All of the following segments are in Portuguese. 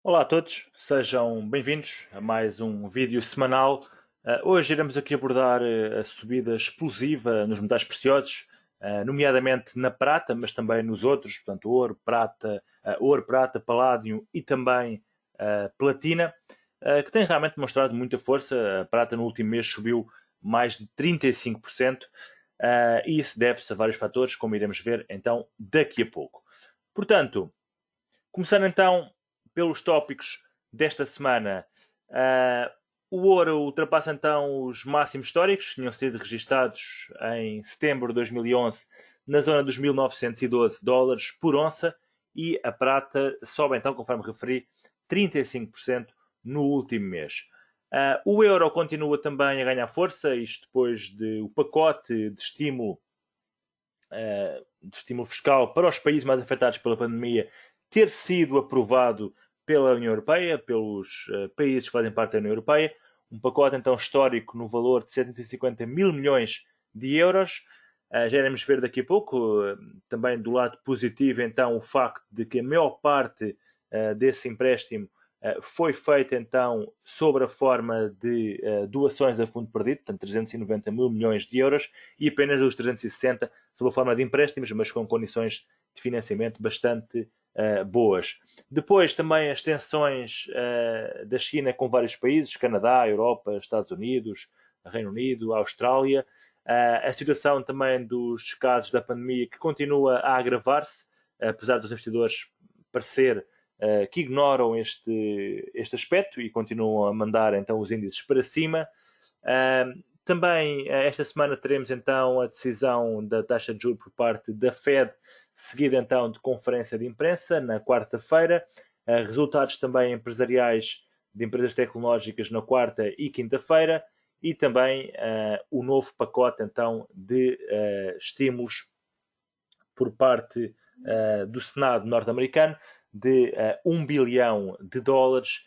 Olá a todos, sejam bem-vindos a mais um vídeo semanal. Hoje iremos aqui abordar a subida explosiva nos metais preciosos, nomeadamente na prata, mas também nos outros, portanto ouro, prata, paládio e também platina, que tem realmente mostrado muita força. A prata no último mês subiu mais de 35%, e isso deve-se a vários fatores, como iremos ver então daqui a pouco. Portanto, começando então pelos tópicos desta semana. Uh, o ouro ultrapassa então os máximos históricos, que tinham sido registados em setembro de 2011 na zona dos 1912 dólares por onça, e a prata sobe então, conforme referi, 35% no último mês. O euro continua também a ganhar força, isto depois de o pacote de estímulo fiscal para os países mais afetados pela pandemia ter sido aprovado pela União Europeia, pelos países que fazem parte da União Europeia. Um pacote então histórico no valor de 750 mil milhões de euros. Já iremos ver daqui a pouco, também do lado positivo, então, o facto de que a maior parte desse empréstimo foi feita então sob a forma de doações a fundo perdido, portanto 390 mil milhões de euros, e apenas os 360 sob a forma de empréstimos, mas com condições de financiamento bastante boas. Depois também as tensões da China com vários países, Canadá, Europa, Estados Unidos, Reino Unido, Austrália. A situação também dos casos da pandemia, que continua a agravar-se, apesar dos investidores parecer que ignoram este aspecto e continuam a mandar então os índices para cima. Também esta semana teremos então a decisão da taxa de juros por parte da Fed, seguida então de conferência de imprensa na quarta-feira, resultados também empresariais de empresas tecnológicas na quarta e quinta-feira, e também o novo pacote então de estímulos por parte do Senado norte-americano de 1 bilhão de dólares,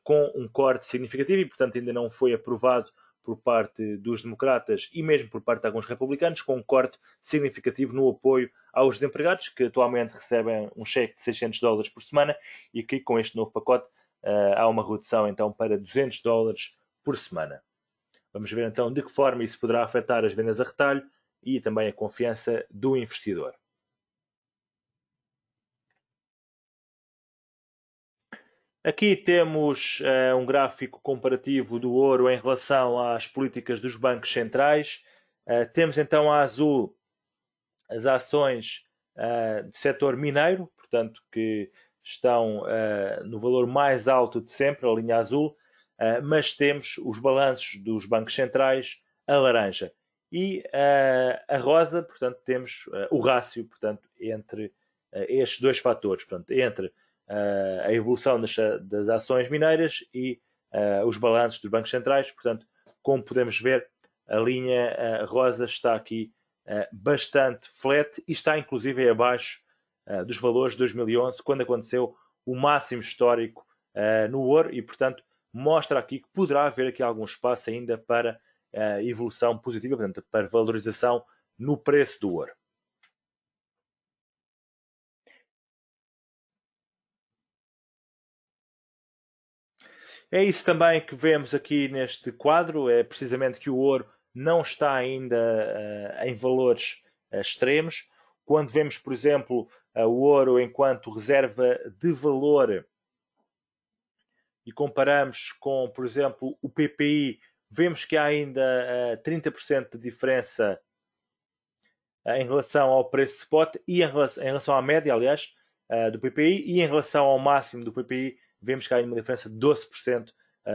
com um corte significativo, e portanto ainda não foi aprovado por parte dos democratas e mesmo por parte de alguns republicanos, com um corte significativo no apoio aos desempregados, que atualmente recebem um cheque de 600 dólares por semana, e que com este novo pacote há uma redução então para 200 dólares por semana. Vamos ver então de que forma isso poderá afetar as vendas a retalho e também a confiança do investidor. Aqui temos um gráfico comparativo do ouro em relação às políticas dos bancos centrais. Temos então a azul as ações do setor mineiro, portanto, que estão no valor mais alto de sempre, a linha azul, mas temos os balanços dos bancos centrais a laranja. E a rosa, portanto, temos o rácio, portanto, entre estes dois fatores, portanto, entre a evolução das ações mineiras e os balanços dos bancos centrais. Portanto, como podemos ver, a linha rosa está aqui bastante flat e está inclusive abaixo dos valores de 2011, quando aconteceu o máximo histórico no ouro, e portanto mostra aqui que poderá haver aqui algum espaço ainda para evolução positiva, portanto, para valorização no preço do ouro. É isso também que vemos aqui neste quadro, é precisamente que o ouro não está ainda em valores extremos. Quando vemos, por exemplo, o ouro enquanto reserva de valor e comparamos com, por exemplo, o PPI, vemos que há ainda 30% de diferença em relação ao preço spot e em relação à média, aliás, do PPI, e em relação ao máximo do PPI, vemos que há uma diferença de 12%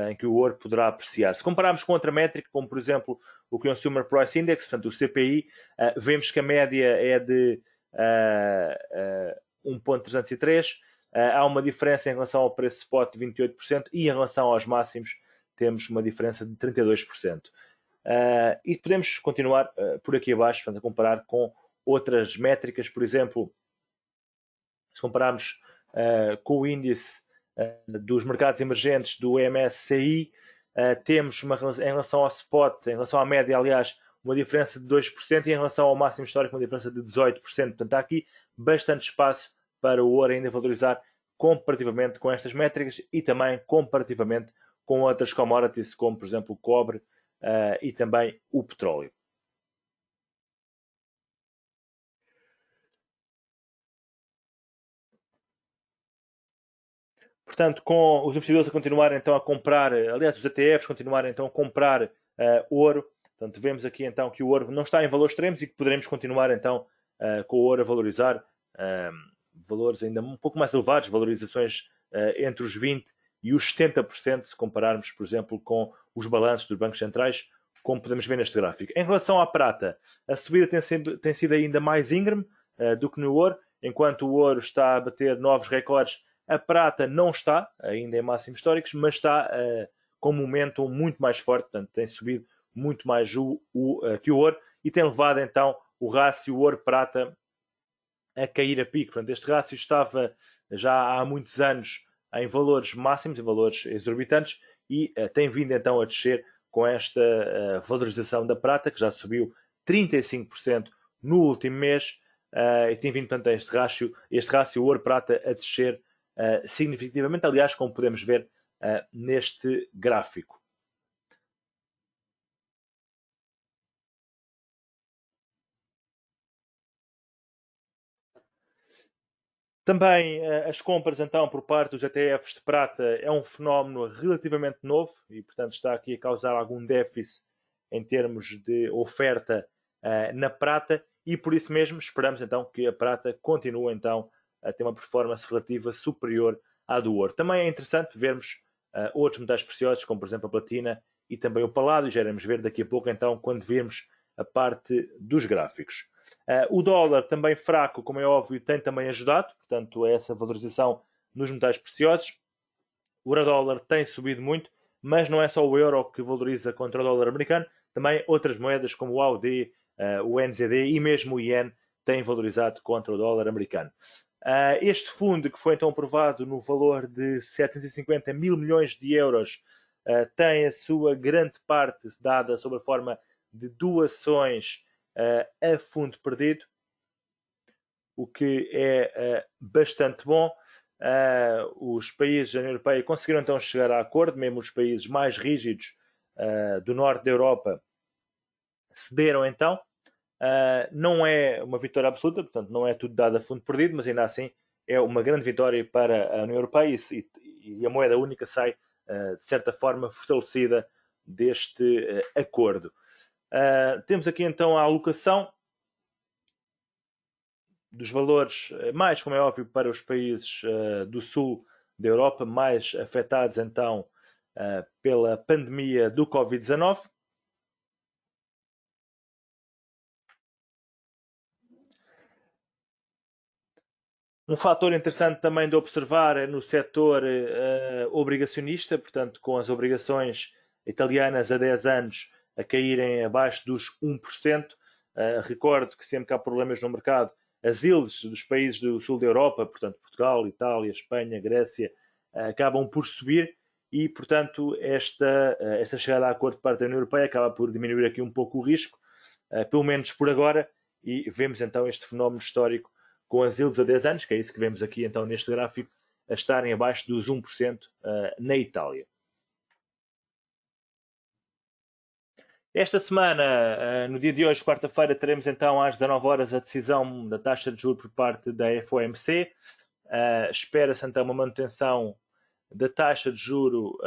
em que o ouro poderá apreciar. Se compararmos com outra métrica, como por exemplo o Consumer Price Index, portanto o CPI, vemos que a média é de 1.303, há uma diferença em relação ao preço spot de 28%, e em relação aos máximos temos uma diferença de 32%. E podemos continuar por aqui abaixo, portanto, a comparar com outras métricas. Por exemplo, se compararmos com o índice dos mercados emergentes do MSCI, temos em relação ao spot, em relação à média, aliás, uma diferença de 2%, e em relação ao máximo histórico uma diferença de 18%. Portanto, há aqui bastante espaço para o ouro ainda valorizar comparativamente com estas métricas e também comparativamente com outras commodities, como por exemplo o cobre e também o petróleo. Portanto, com os investidores a continuarem então a comprar, aliás, os ETFs continuarem então a comprar ouro, portanto, vemos aqui então que o ouro não está em valores extremos e que poderemos continuar então com o ouro a valorizar valores ainda um pouco mais elevados, valorizações entre os 20% e os 70%, se compararmos, por exemplo, com os balanços dos bancos centrais, como podemos ver neste gráfico. Em relação à prata, a subida tem sido ainda mais íngreme do que no ouro, enquanto o ouro está a bater novos recordes. A prata não está ainda em máximos históricos, mas está com um momento muito mais forte, portanto tem subido muito mais que o ouro e tem levado então o rácio ouro-prata a cair a pico. Portanto, este rácio estava já há muitos anos em valores máximos, em valores exorbitantes e tem vindo então a descer com esta valorização da prata, que já subiu 35% no último mês e tem vindo portanto este rácio ouro-prata a descer significativamente, aliás, como podemos ver neste gráfico. Também as compras, então, por parte dos ETFs de prata é um fenómeno relativamente novo e, portanto, está aqui a causar algum déficit em termos de oferta na prata e, por isso mesmo, esperamos, então, que a prata continue, então, a ter uma performance relativa superior à do ouro. Também é interessante vermos outros metais preciosos, como, por exemplo, a platina e também o paládio. Já iremos ver daqui a pouco, então, quando virmos a parte dos gráficos. O dólar também fraco, como é óbvio, tem também ajudado, portanto, a essa valorização nos metais preciosos. O euro-dólar tem subido muito, mas não é só o euro que valoriza contra o dólar americano, também outras moedas como o AUD, o NZD e mesmo o iene têm valorizado contra o dólar americano. Este fundo, que foi então aprovado no valor de 750 mil milhões de euros, tem a sua grande parte dada sob a forma de doações a fundo perdido, o que é bastante bom. Os países da União Europeia conseguiram então chegar a acordo, mesmo os países mais rígidos do norte da Europa cederam então. Não é uma vitória absoluta, portanto não é tudo dado a fundo perdido, mas ainda assim é uma grande vitória para a União Europeia e a moeda única sai de certa forma fortalecida deste acordo. Temos aqui então a alocação dos valores, mais como é óbvio, para os países do sul da Europa, mais afetados então pela pandemia do Covid-19. Um fator interessante também de observar é no setor obrigacionista, portanto, com as obrigações italianas a 10 anos a caírem abaixo dos 1%. Recordo que sempre que há problemas no mercado, as ilhas dos países do sul da Europa, portanto, Portugal, Itália, Espanha, Grécia, acabam por subir e, portanto, esta chegada a acordo de parte da União Europeia acaba por diminuir aqui um pouco o risco, pelo menos por agora, e vemos então este fenómeno histórico com as yields a 10 anos, que é isso que vemos aqui então neste gráfico, a estarem abaixo dos 1% na Itália. Esta semana, no dia de hoje, quarta-feira, teremos então às 19 horas a decisão da taxa de juros por parte da FOMC. Espera-se então uma manutenção da taxa de juro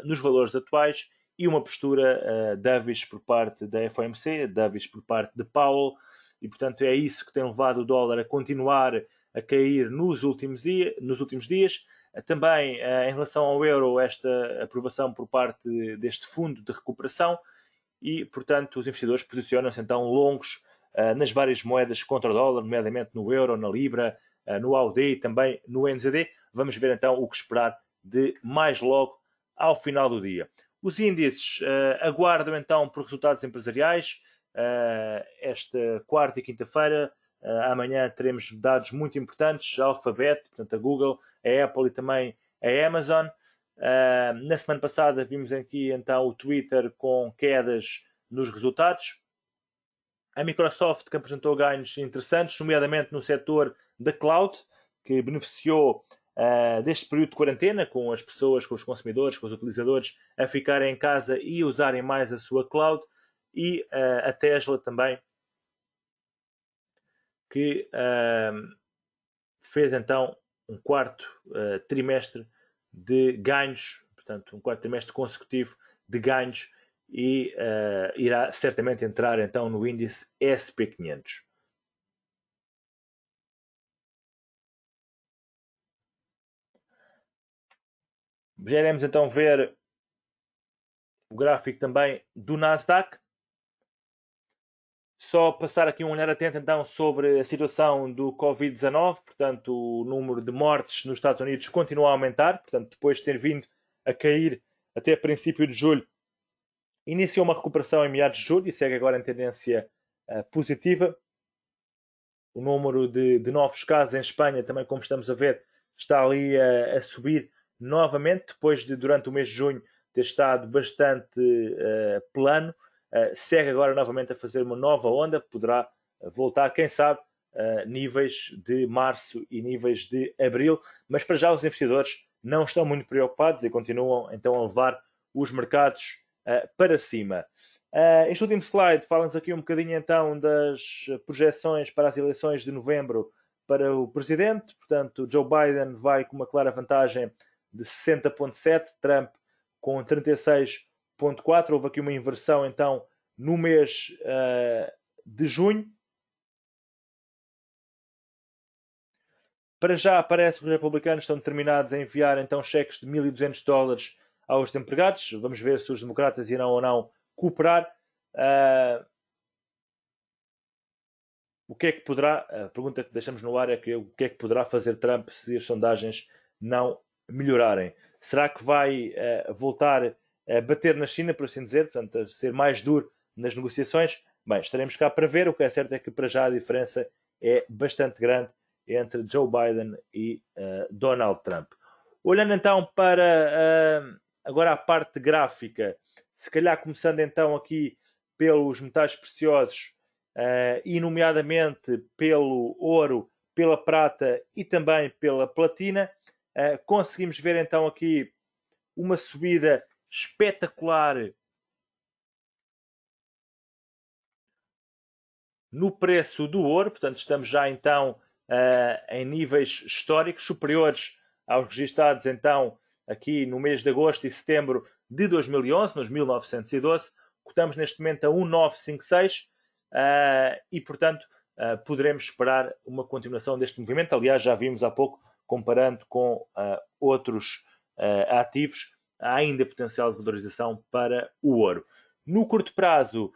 nos valores atuais e uma postura dovish por parte da FOMC, dovish por parte de Powell, e portanto é isso que tem levado o dólar a continuar a cair nos últimos dias. Também em relação ao euro, esta aprovação por parte deste fundo de recuperação e, portanto, os investidores posicionam-se então longos nas várias moedas contra o dólar, nomeadamente no euro, na libra, no AUD e também no NZD. Vamos ver então o que esperar de mais logo ao final do dia. Os índices aguardam então por resultados empresariais. Esta quarta e quinta-feira, amanhã teremos dados muito importantes, a Alphabet, portanto a Google, a Apple e também a Amazon. Na semana passada vimos aqui então o Twitter com quedas nos resultados. A Microsoft que apresentou ganhos interessantes, nomeadamente no setor da cloud, que beneficiou deste período de quarentena, com as pessoas, com os consumidores, com os utilizadores a ficarem em casa e usarem mais a sua cloud, e a Tesla também, que fez então um quarto trimestre de ganhos, portanto, um quarto trimestre consecutivo de ganhos, e irá certamente entrar então no índice SP500. Já iremos então ver o gráfico também do Nasdaq. Só passar aqui um olhar atento então sobre a situação do Covid-19, portanto o número de mortes nos Estados Unidos continua a aumentar, portanto depois de ter vindo a cair até princípio de julho, iniciou uma recuperação em meados de julho e segue agora em tendência positiva. O número de novos casos em Espanha também, como estamos a ver, está ali a subir novamente, depois de durante o mês de junho ter estado bastante plano. Segue agora novamente a fazer uma nova onda, poderá voltar, quem sabe, níveis de março e níveis de abril, mas para já os investidores não estão muito preocupados e continuam então a levar os mercados para cima. Este último slide fala-nos aqui um bocadinho então das projeções para as eleições de novembro para o presidente. Portanto, Joe Biden vai com uma clara vantagem de 60,7, Trump com 36,4. Houve aqui uma inversão então no mês de junho. Para já parece que os republicanos estão determinados a enviar então cheques de $1.200 aos empregados. Vamos ver se os democratas irão ou não cooperar. O que é que poderá, a pergunta que deixamos no ar é que o que é que poderá fazer Trump se as sondagens não melhorarem? Será que vai voltar a bater na China, por assim dizer, portanto, a ser mais duro nas negociações? Bem, estaremos cá para ver. O que é certo é que para já a diferença é bastante grande entre Joe Biden e Donald Trump. Olhando então para agora a parte gráfica, se calhar começando então aqui pelos metais preciosos, e nomeadamente pelo ouro, pela prata e também pela platina, conseguimos ver então aqui uma subida espetacular no preço do ouro. Portanto, estamos já então em níveis históricos superiores aos registados então aqui no mês de agosto e setembro de 2011, nos 1912. Cotamos neste momento a 1,956 e, portanto, poderemos esperar uma continuação deste movimento. Aliás, já vimos há pouco, comparando com outros ativos, há ainda potencial de valorização para o ouro. No curto prazo,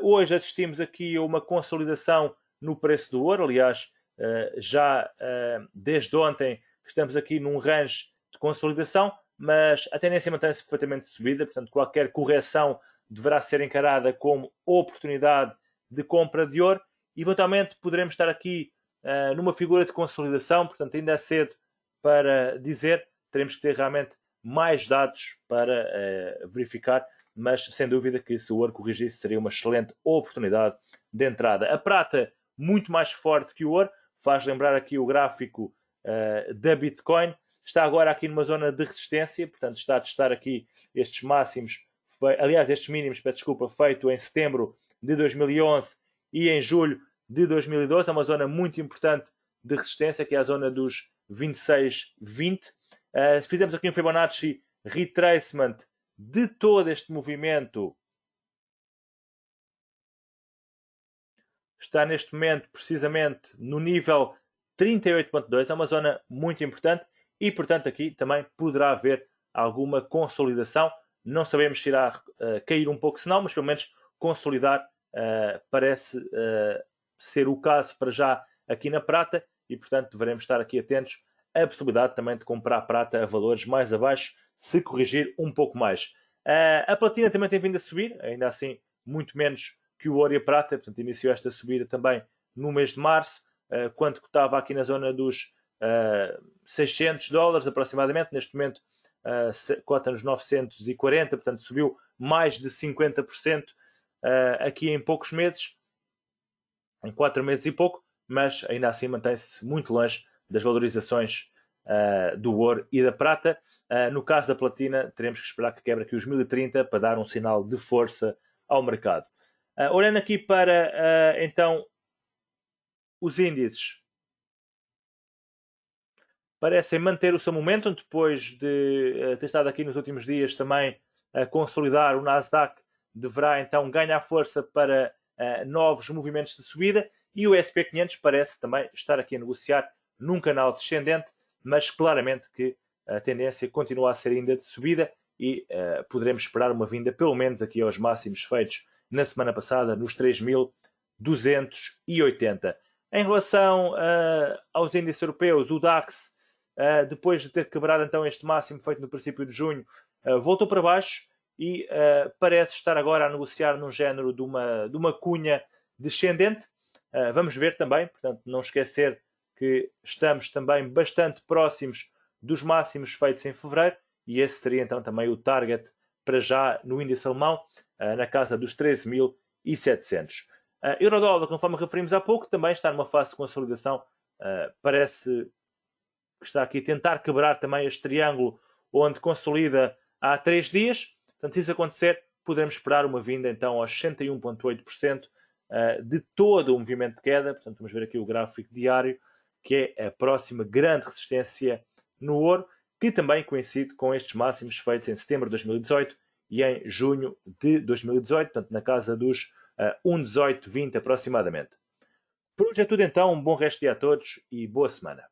hoje assistimos aqui a uma consolidação no preço do ouro. Aliás, já desde ontem estamos aqui num range de consolidação, mas a tendência mantém-se perfeitamente de subida. Portanto, qualquer correção deverá ser encarada como oportunidade de compra de ouro. Eventualmente poderemos estar aqui numa figura de consolidação. Portanto, ainda é cedo para dizer. Teremos que ter realmente mais dados para verificar, mas sem dúvida que se o ouro corrigisse seria uma excelente oportunidade de entrada. A prata muito mais forte que o ouro, faz lembrar aqui o gráfico da Bitcoin. Está agora aqui numa zona de resistência, portanto está a testar aqui estes máximos, aliás estes mínimos, peço desculpa, feito em setembro de 2011 e em julho de 2012. É uma zona muito importante de resistência, que é a zona dos 26,20. Fizemos aqui um Fibonacci retracement de todo este movimento. Está neste momento precisamente no nível 38,2, é uma zona muito importante e, portanto, aqui também poderá haver alguma consolidação. Não sabemos se irá cair um pouco, senão, mas pelo menos consolidar parece ser o caso para já aqui na prata e, portanto, devemos estar aqui atentos à possibilidade também de comprar prata a valores mais abaixo, se corrigir um pouco mais. A platina também tem vindo a subir, ainda assim muito menos que o ouro e a prata, portanto iniciou esta subida também no mês de março, quando estava aqui na zona dos $600 aproximadamente. Neste momento cota nos 940, portanto subiu mais de 50% aqui em poucos meses, em 4 meses e pouco, mas ainda assim mantém-se muito longe das valorizações do ouro e da prata. No caso da platina, teremos que esperar que quebre aqui os 1030 para dar um sinal de força ao mercado. Olhando aqui para, então, os índices, parecem manter o seu momentum depois de ter estado aqui nos últimos dias também a consolidar. O Nasdaq deverá então ganhar força para novos movimentos de subida e o SP500 parece também estar aqui a negociar num canal descendente, mas claramente que a tendência continua a ser ainda de subida e poderemos esperar uma vinda pelo menos aqui aos máximos feitos na semana passada nos 3.280. Em relação aos índices europeus, o DAX, depois de ter quebrado então este máximo feito no princípio de junho, voltou para baixo e parece estar agora a negociar num género de uma cunha descendente. Vamos ver também, portanto, não esquecer que estamos também bastante próximos dos máximos feitos em fevereiro e esse seria então também o target para já no índice alemão, na casa dos 13.700. Eurodólar, conforme referimos há pouco, também está numa fase de consolidação. Parece que está aqui a tentar quebrar também este triângulo onde consolida há 3 dias. Portanto, se isso acontecer, podemos esperar uma vinda então aos 61,8% de todo o movimento de queda. Portanto, vamos ver aqui o gráfico diário, que é a próxima grande resistência no ouro, que também coincide com estes máximos feitos em setembro de 2018 e em junho de 2018, portanto, na casa dos 1,1820 aproximadamente. Por hoje é tudo então, um bom resto de dia a todos e boa semana.